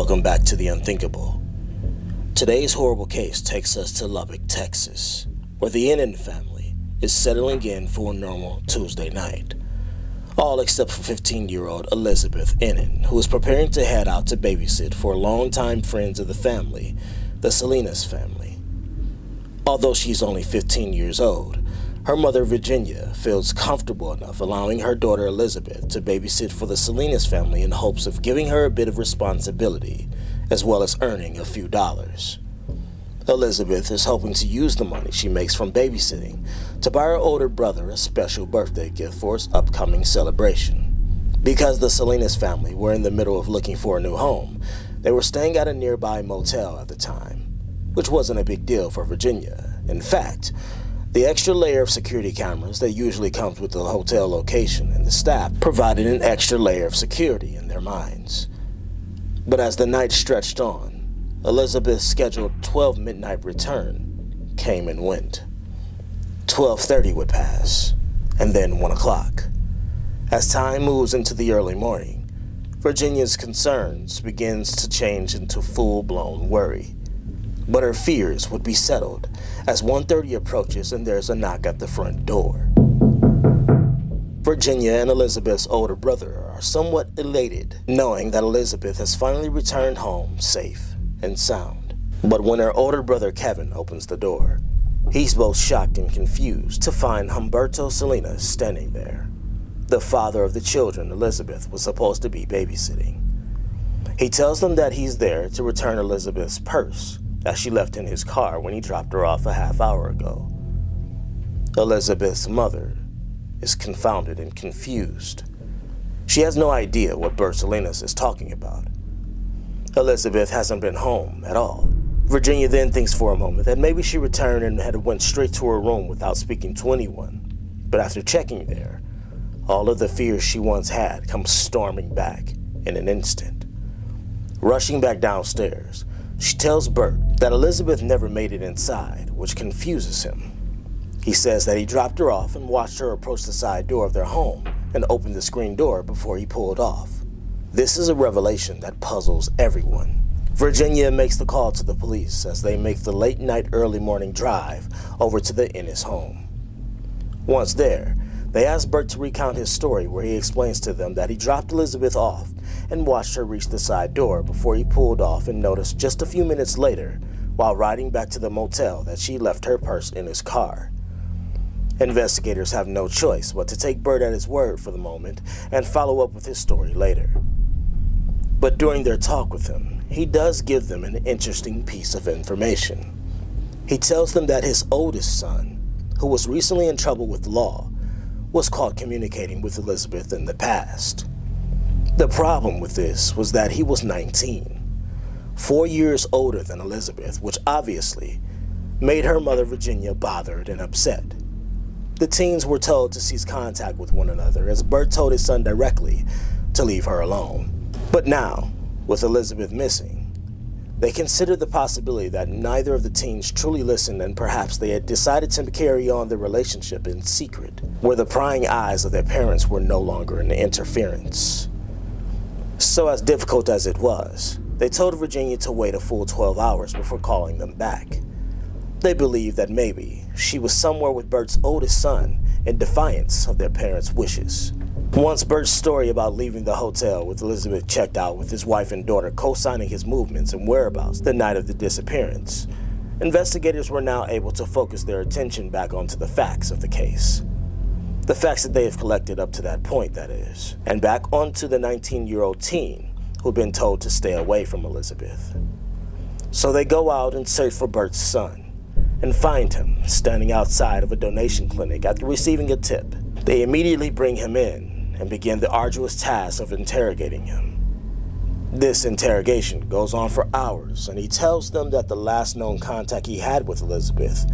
Welcome back to The Unthinkable. Today's horrible case takes us to Lubbock, Texas, where the Innan family is settling in for a normal Tuesday night. All except for 15-year-old Elizabeth Innan, who is preparing to head out to babysit for longtime friends of the family, the Salinas family. Although she's only 15 years old, her mother, Virginia, feels comfortable enough allowing her daughter Elizabeth to babysit for the Salinas family in hopes of giving her a bit of responsibility, as well as earning a few dollars. Elizabeth is hoping to use the money she makes from babysitting to buy her older brother a special birthday gift for his upcoming celebration. Because the Salinas family were in the middle of looking for a new home, they were staying at a nearby motel at the time, which wasn't a big deal for Virginia. In fact, the extra layer of security cameras that usually comes with the hotel location and the staff provided an extra layer of security in their minds. But as the night stretched on, Elizabeth's scheduled 12 midnight return came and went. 12:30 would pass, and then 1 o'clock. As time moves into the early morning, Virginia's concerns begins to change into full-blown worry. But her fears would be settled as 1:30 approaches and there's a knock at the front door. Virginia and Elizabeth's older brother are somewhat elated, knowing that Elizabeth has finally returned home safe and sound. But when her older brother Kevin opens the door, he's both shocked and confused to find Humberto Salinas standing there, the father of the children Elizabeth was supposed to be babysitting. He tells them that he's there to return Elizabeth's purse that she left in his car when he dropped her off a half hour ago. Elizabeth's mother is confounded and confused. She has no idea what Bert Salinas is talking about. Elizabeth hasn't been home at all. Virginia then thinks for a moment that maybe she returned and had went straight to her room without speaking to anyone. But after checking there, all of the fears she once had come storming back in an instant. Rushing back downstairs, she tells Bert that Elizabeth never made it inside, which confuses him. He says that he dropped her off and watched her approach the side door of their home and open the screen door before he pulled off. This is a revelation that puzzles everyone. Virginia makes the call to the police as they make the late night early morning drive over to the Innes home. Once there, they ask Bert to recount his story, where he explains to them that he dropped Elizabeth off and watched her reach the side door before he pulled off and noticed just a few minutes later, while riding back to the motel, that she left her purse in his car. Investigators have no choice but to take Bert at his word for the moment and follow up with his story later. But during their talk with him, he does give them an interesting piece of information. He tells them that his oldest son, who was recently in trouble with the law, was caught communicating with Elizabeth in the past. The problem with this was that he was 19, 4 years older than Elizabeth, which obviously made her mother Virginia bothered and upset. The teens were told to cease contact with one another, as Bert told his son directly to leave her alone. But now, with Elizabeth missing, they considered the possibility that neither of the teens truly listened, and perhaps they had decided to carry on their relationship in secret, where the prying eyes of their parents were no longer an interference. So as difficult as it was, they told Virginia to wait a full 12 hours before calling them back. They believed that maybe she was somewhere with Bert's oldest son in defiance of their parents' wishes. Once Bert's story about leaving the hotel with Elizabeth checked out, with his wife and daughter co-signing his movements and whereabouts the night of the disappearance, investigators were now able to focus their attention back onto the facts of the case. The facts that they have collected up to that point, that is, and back onto the 19-year-old teen who'd been told to stay away from Elizabeth. So they go out and search for Bert's son and find him standing outside of a donation clinic after receiving a tip. They immediately bring him in and begin the arduous task of interrogating him. This interrogation goes on for hours, and he tells them that the last known contact he had with Elizabeth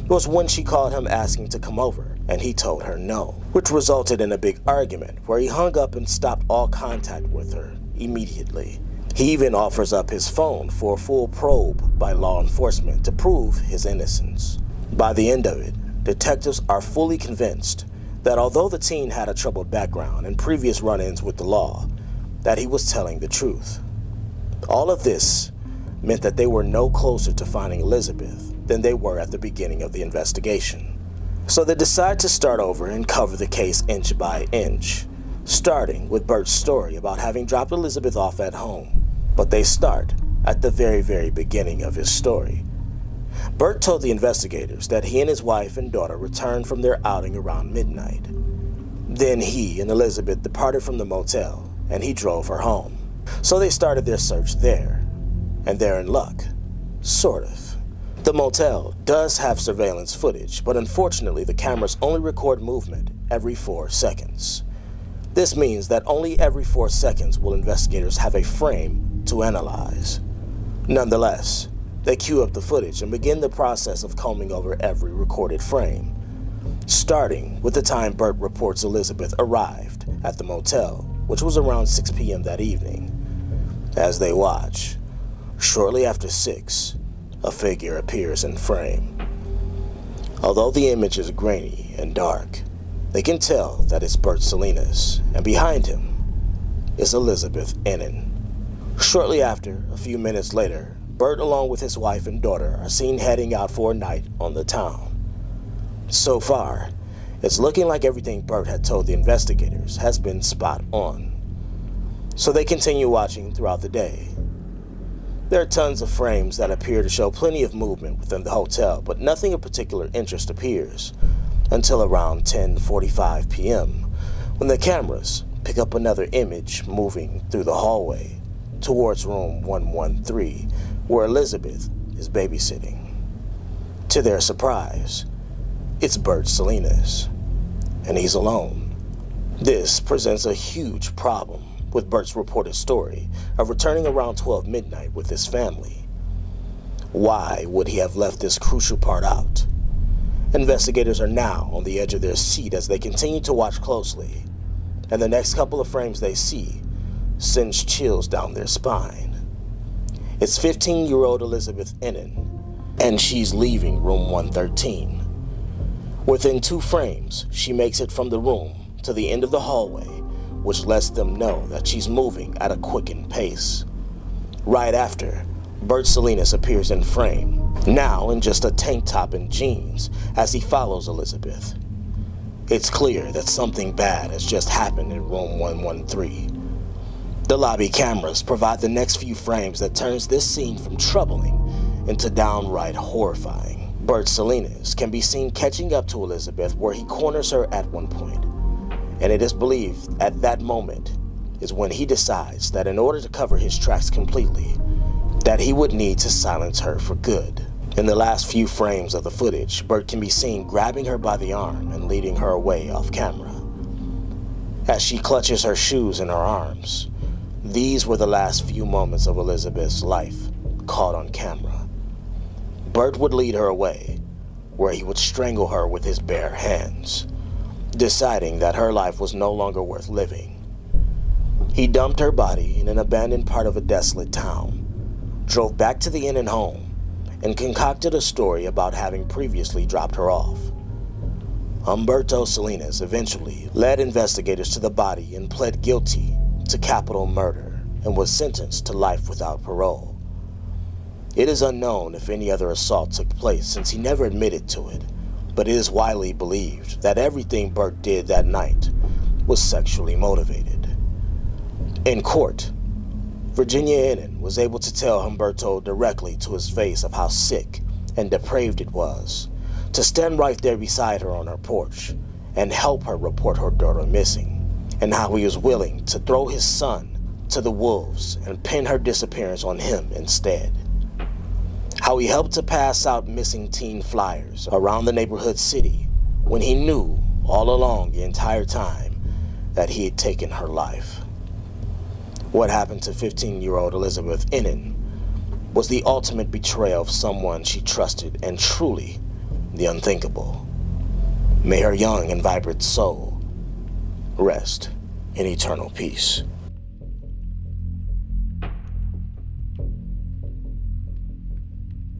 was when she called him asking to come over, and he told her no, which resulted in a big argument where he hung up and stopped all contact with her immediately. He even offers up his phone for a full probe by law enforcement to prove his innocence. By the end of it, detectives are fully convinced that although the teen had a troubled background and previous run-ins with the law, that he was telling the truth. All of this meant that they were no closer to finding Elizabeth than they were at the beginning of the investigation. So they decide to start over and cover the case inch by inch, starting with Bert's story about having dropped Elizabeth off at home. But they start at the very beginning of his story. Bert told the investigators that he and his wife and daughter returned from their outing around midnight. Then he and Elizabeth departed from the motel, and he drove her home. So they started their search there, and they're in luck. Sort of. The motel does have surveillance footage, but unfortunately the cameras only record movement every 4 seconds. This means that only every 4 seconds will investigators have a frame to analyze. Nonetheless, they queue up the footage and begin the process of combing over every recorded frame, starting with the time Bert reports Elizabeth arrived at the motel, which was around 6 p.m. that evening. As they watch, shortly after 6, a figure appears in frame. Although the image is grainy and dark, they can tell that it's Bert Salinas, and behind him is Elizabeth Ennin. Shortly after, a few minutes later, Bert along with his wife and daughter are seen heading out for a night on the town. So far, it's looking like everything Bert had told the investigators has been spot on. So they continue watching throughout the day. There are tons of frames that appear to show plenty of movement within the hotel, but nothing of particular interest appears until around 10:45 p.m. when the cameras pick up another image moving through the hallway towards room 113, where Elizabeth is babysitting. To their surprise, it's Bert Salinas, and he's alone. This presents a huge problem with Bert's reported story of returning around 12 midnight with his family. Why would he have left this crucial part out? Investigators are now on the edge of their seat as they continue to watch closely, and the next couple of frames they see sends chills down their spine. It's 15-year-old Elizabeth Ennin, and she's leaving room 113. Within 2 frames, she makes it from the room to the end of the hallway, which lets them know that she's moving at a quickened pace. Right after, Bert Salinas appears in frame, now in just a tank top and jeans, as he follows Elizabeth. It's clear that something bad has just happened in room 113. The lobby cameras provide the next few frames that turns this scene from troubling into downright horrifying. Bert Salinas can be seen catching up to Elizabeth where he corners her at one point. And it is believed at that moment is when he decides that in order to cover his tracks completely, that he would need to silence her for good. In the last few frames of the footage, Bert can be seen grabbing her by the arm and leading her away off camera. As she clutches her shoes in her arms, these were the last few moments of Elizabeth's life caught on camera. Bert would lead her away, where he would strangle her with his bare hands, deciding that her life was no longer worth living. He dumped her body in an abandoned part of a desolate town, drove back to the Ennin home, and concocted a story about having previously dropped her off. Humberto Salinas eventually led investigators to the body and pled guilty to capital murder and was sentenced to life without parole. It is unknown if any other assault took place since he never admitted to it, but it is widely believed that everything Bert did that night was sexually motivated. In court, Virginia Ennin was able to tell Humberto directly to his face of how sick and depraved it was to stand right there beside her on her porch and help her report her daughter missing, and how he was willing to throw his son to the wolves and pin her disappearance on him instead. How he helped to pass out missing teen flyers around the neighborhood city when he knew all along the entire time that he had taken her life. What happened to 15-year-old Elizabeth Ennin was the ultimate betrayal of someone she trusted and truly the unthinkable. May her young and vibrant soul rest in eternal peace.